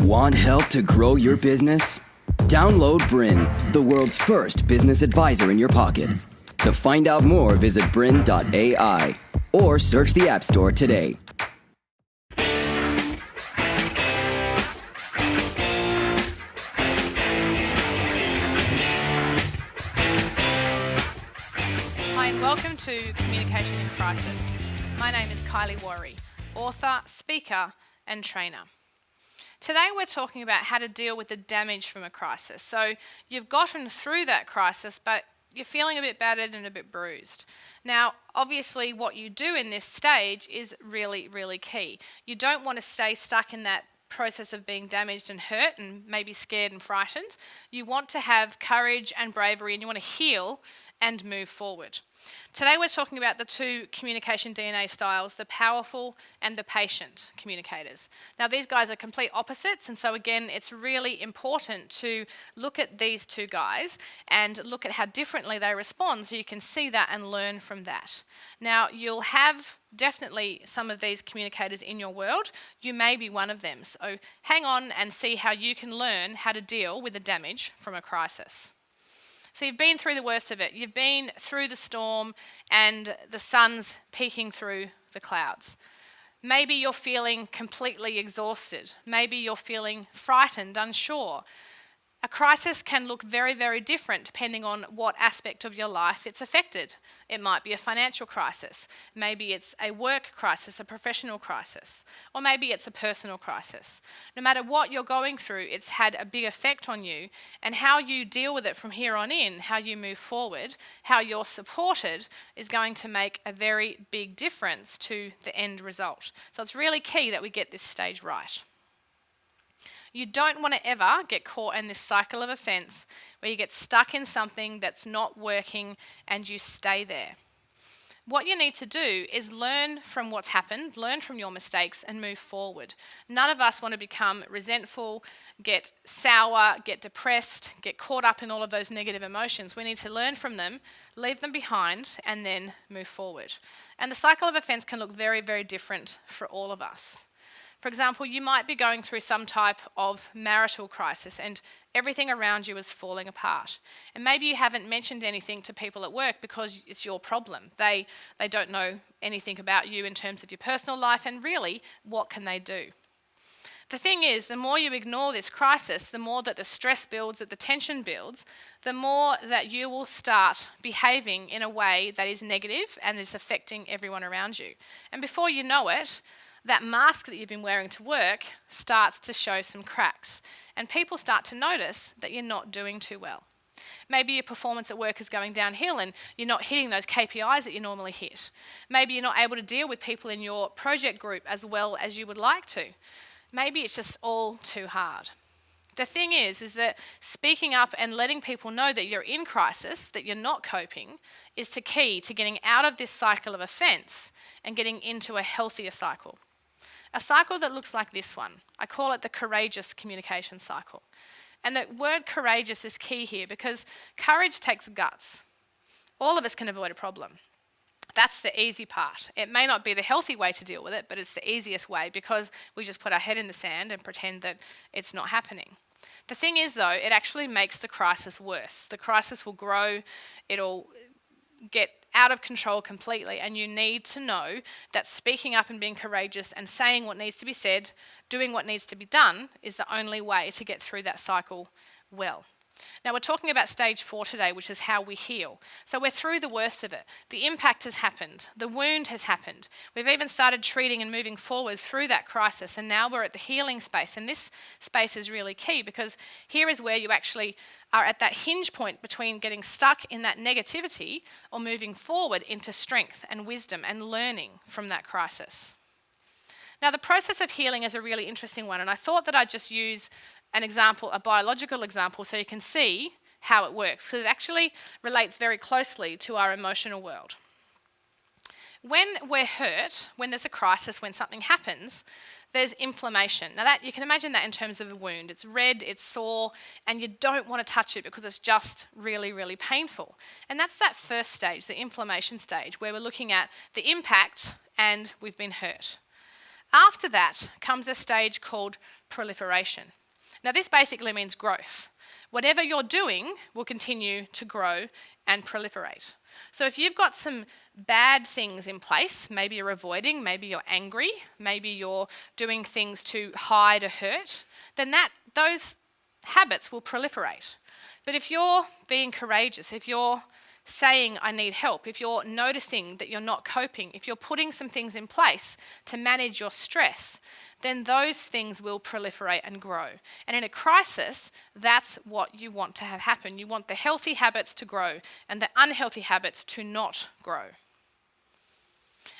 Want help to grow your business? Download Bryn, the world's first business advisor in your pocket. To find out more, visit bryn.ai or search the App Store today. Hi and welcome to Communication in Crisis. My name is Kylie Worry, author, speaker and trainer. Today we're talking about how to deal with the damage from a crisis. So you've gotten through that crisis, but you're feeling a bit battered and a bit bruised. Now, obviously what you do in this stage is really, really key. You don't want to stay stuck in that process of being damaged and hurt and maybe scared and frightened. You want to have courage and bravery, and you want to heal and move forward. Today we're talking about the two communication DNA styles, the powerful and the patient communicators. Now these guys are complete opposites, and so again it's really important to look at these two guys and look at how differently they respond so you can see that and learn from that. Now you'll have definitely some of these communicators in your world. You may be one of them, so hang on and see how you can learn how to deal with the damage from a crisis. So you've been through the worst of it. You've been through the storm and the sun's peeking through the clouds. Maybe you're feeling completely exhausted. Maybe you're feeling frightened, unsure. A crisis can look very, very different depending on what aspect of your life it's affected. It might be a financial crisis. Maybe it's a work crisis, a professional crisis. Or maybe it's a personal crisis. No matter what you're going through, it's had a big effect on you, and how you deal with it from here on in, how you move forward, how you're supported is going to make a very big difference to the end result. So it's really key that we get this stage right. You don't want to ever get caught in this cycle of offense where you get stuck in something that's not working and you stay there. What you need to do is learn from what's happened, learn from your mistakes and move forward. None of us want to become resentful, get sour, get depressed, get caught up in all of those negative emotions. We need to learn from them, leave them behind and then move forward. And the cycle of offense can look very, very different for all of us. For example, you might be going through some type of marital crisis and everything around you is falling apart. And maybe you haven't mentioned anything to people at work because it's your problem. They don't know anything about you in terms of your personal life, and really, what can they do? The thing is, the more you ignore this crisis, the more that the stress builds, that the tension builds, the more that you will start behaving in a way that is negative and is affecting everyone around you. And before you know it, that mask that you've been wearing to work starts to show some cracks, and people start to notice that you're not doing too well. Maybe your performance at work is going downhill and you're not hitting those KPIs that you normally hit. Maybe you're not able to deal with people in your project group as well as you would like to. Maybe it's just all too hard. The thing is that speaking up and letting people know that you're in crisis, that you're not coping, is the key to getting out of this cycle of offense and getting into a healthier cycle. A cycle that looks like this one. I call it the courageous communication cycle. And the word courageous is key here because courage takes guts. All of us can avoid a problem. That's the easy part. It may not be the healthy way to deal with it, but it's the easiest way because we just put our head in the sand and pretend that it's not happening. The thing is, though, it actually makes the crisis worse. The crisis will grow, it'll get out of control completely, and you need to know that speaking up and being courageous and saying what needs to be said, doing what needs to be done, is the only way to get through that cycle well. Now we're talking about stage 4 today, which is how we heal. So we're through the worst of it. The impact has happened. The wound has happened. We've even started treating and moving forward through that crisis, and now we're at the healing space. And this space is really key because here is where you actually are at that hinge point between getting stuck in that negativity or moving forward into strength and wisdom and learning from that crisis. Now the process of healing is a really interesting one, and I thought that I'd just use an example, a biological example, so you can see how it works, because it actually relates very closely to our emotional world. When we're hurt, when there's a crisis, when something happens, there's inflammation. Now that you can imagine that in terms of a wound. It's red, it's sore, and you don't want to touch it because it's just really, really painful. And that's that first stage, the inflammation stage, where we're looking at the impact and we've been hurt. After that comes a stage called proliferation. Now, this basically means growth. Whatever you're doing will continue to grow and proliferate. So if you've got some bad things in place, maybe you're avoiding, maybe you're angry, maybe you're doing things to hide or hurt, then those habits will proliferate. But if you're being courageous, if you're saying I need help, if you're noticing that you're not coping, if you're putting some things in place to manage your stress, then those things will proliferate and grow. And in a crisis, that's what you want to have happen. You want the healthy habits to grow and the unhealthy habits to not grow.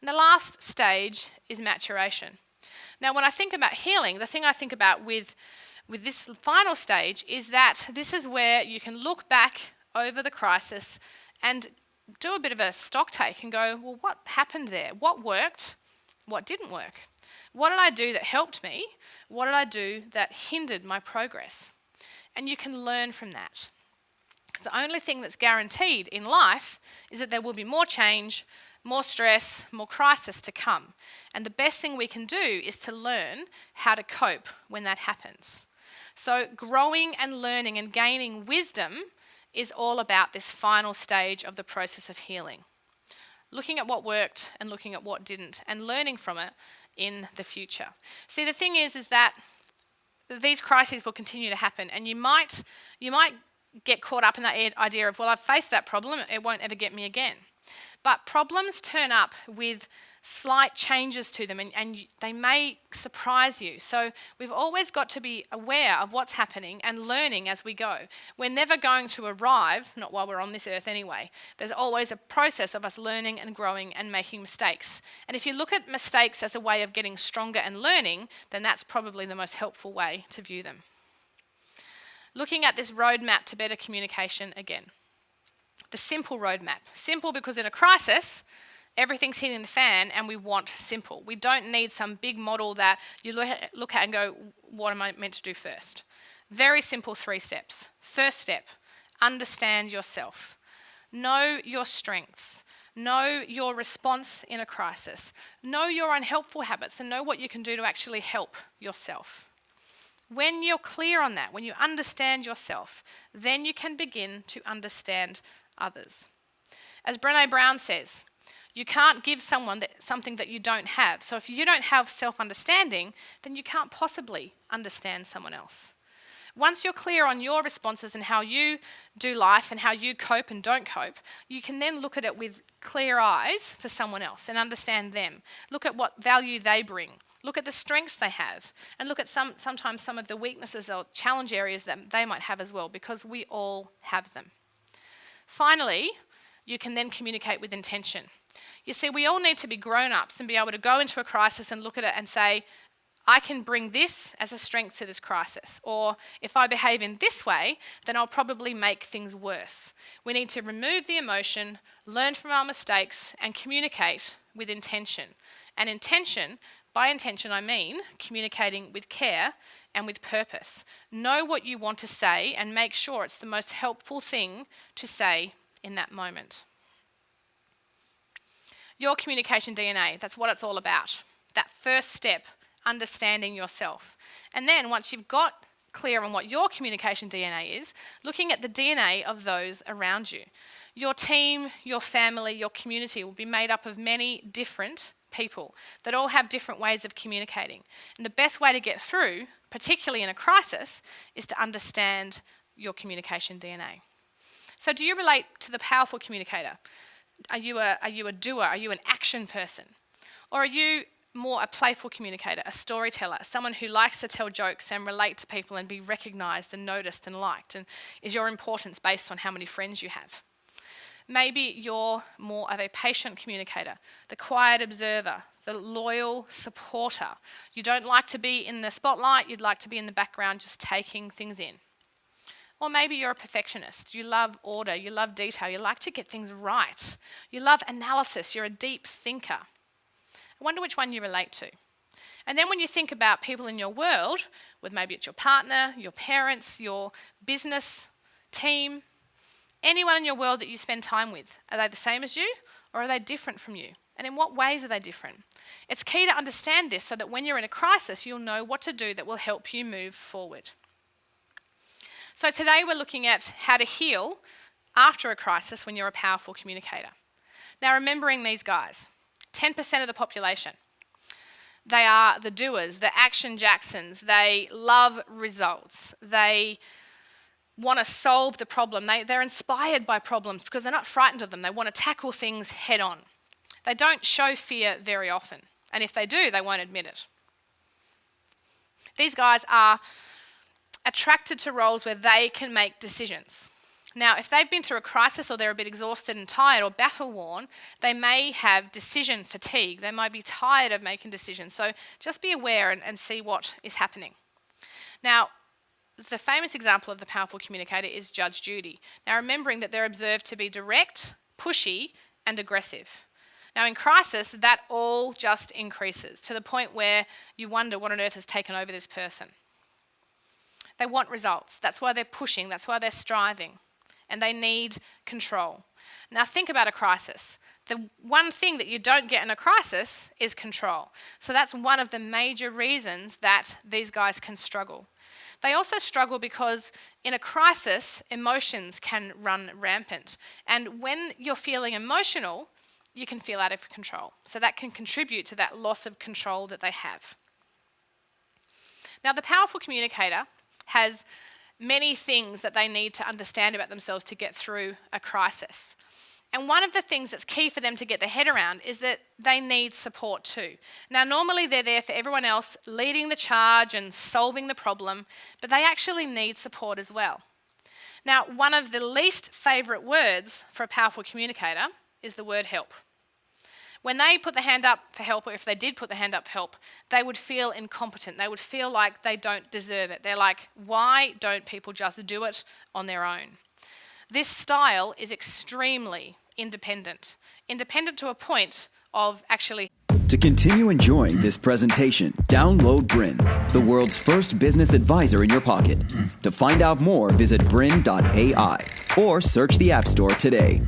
And the last stage is maturation. Now, when I think about healing, the thing I think about with this final stage is that this is where you can look back over the crisis and do a bit of a stock take and go, well, what happened there? What worked? What didn't work? What did I do that helped me? What did I do that hindered my progress? And you can learn from that. The only thing that's guaranteed in life is that there will be more change, more stress, more crisis to come. And the best thing we can do is to learn how to cope when that happens. So growing and learning and gaining wisdom is all about this final stage of the process of healing. Looking at what worked and looking at what didn't and learning from it in the future. See, the thing is that these crises will continue to happen, and you might get caught up in that idea of, well, I've faced that problem, it won't ever get me again. But problems turn up with slight changes to them, and they may surprise you. So we've always got to be aware of what's happening and learning as we go. We're never going to arrive, not while we're on this earth anyway. There's always a process of us learning and growing and making mistakes. And if you look at mistakes as a way of getting stronger and learning, then that's probably the most helpful way to view them. Looking at this roadmap to better communication again. The simple roadmap. Simple because in a crisis, everything's hitting the fan and we want simple. We don't need some big model that you look at and go, what am I meant to do first? Very simple 3 steps. First step, understand yourself. Know your strengths. Know your response in a crisis. Know your unhelpful habits and know what you can do to actually help yourself. When you're clear on that, when you understand yourself, then you can begin to understand others. As Brené Brown says, you can't give someone something that you don't have. So if you don't have self-understanding, then you can't possibly understand someone else. Once you're clear on your responses and how you do life and how you cope and don't cope, you can then look at it with clear eyes for someone else and understand them. Look at what value they bring. Look at the strengths they have. And look at sometimes some of the weaknesses or challenge areas that they might have as well, because we all have them. Finally, you can then communicate with intention. You see, we all need to be grown-ups and be able to go into a crisis and look at it and say, I can bring this as a strength to this crisis. Or if I behave in this way, then I'll probably make things worse. We need to remove the emotion, learn from our mistakes, and communicate with intention. And by intention I mean communicating with care and with purpose. Know what you want to say and make sure it's the most helpful thing to say in that moment. Your communication DNA, that's what it's all about. That first step, understanding yourself. And then once you've got clear on what your communication DNA is, looking at the DNA of those around you. Your team, your family, your community will be made up of many different people that all have different ways of communicating. And the best way to get through, particularly in a crisis, is to understand your communication DNA. So do you relate to the powerful communicator? Are you a doer? Are you an action person? Or are you more a playful communicator, a storyteller, someone who likes to tell jokes and relate to people and be recognised and noticed and liked? And is your importance based on how many friends you have? Maybe you're more of a patient communicator, the quiet observer, the loyal supporter. You don't like to be in the spotlight, you'd like to be in the background just taking things in. Or maybe you're a perfectionist. You love order, you love detail, you like to get things right. You love analysis, you're a deep thinker. I wonder which one you relate to. And then when you think about people in your world, whether maybe it's your partner, your parents, your business team, anyone in your world that you spend time with, are they the same as you or are they different from you? And in what ways are they different? It's key to understand this so that when you're in a crisis, you'll know what to do that will help you move forward. So today we're looking at how to heal after a crisis when you're a powerful communicator. Now, remembering these guys, 10% of the population. They are the doers, the action Jacksons. They love results. They want to solve the problem. They're inspired by problems because they're not frightened of them. They want to tackle things head on. They don't show fear very often. And if they do, they won't admit it. These guys are attracted to roles where they can make decisions. Now, if they've been through a crisis or they're a bit exhausted and tired or battle-worn, they may have decision fatigue. They might be tired of making decisions. So just be aware and see what is happening. Now, the famous example of the powerful communicator is Judge Judy. Now, remembering that they're observed to be direct, pushy, and aggressive. Now, in crisis, that all just increases to the point where you wonder what on earth has taken over this person. They want results. That's why they're pushing. That's why they're striving. And they need control. Now think about a crisis. The one thing that you don't get in a crisis is control. So that's one of the major reasons that these guys can struggle. They also struggle because in a crisis, emotions can run rampant. And when you're feeling emotional, you can feel out of control. So that can contribute to that loss of control that they have. Now, the powerful communicator has many things that they need to understand about themselves to get through a crisis. And one of the things that's key for them to get their head around is that they need support too. Now, normally they're there for everyone else, leading the charge and solving the problem, but they actually need support as well. Now, one of the least favourite words for a powerful communicator is the word help. When they put the hand up for help, or if they did put the hand up for help, they would feel incompetent. They would feel like they don't deserve it. They're like, why don't people just do it on their own? This style is extremely independent. Independent to a point of actually... To continue enjoying this presentation, download Bryn, the world's first business advisor in your pocket. To find out more, visit bryn.ai or search the App Store today.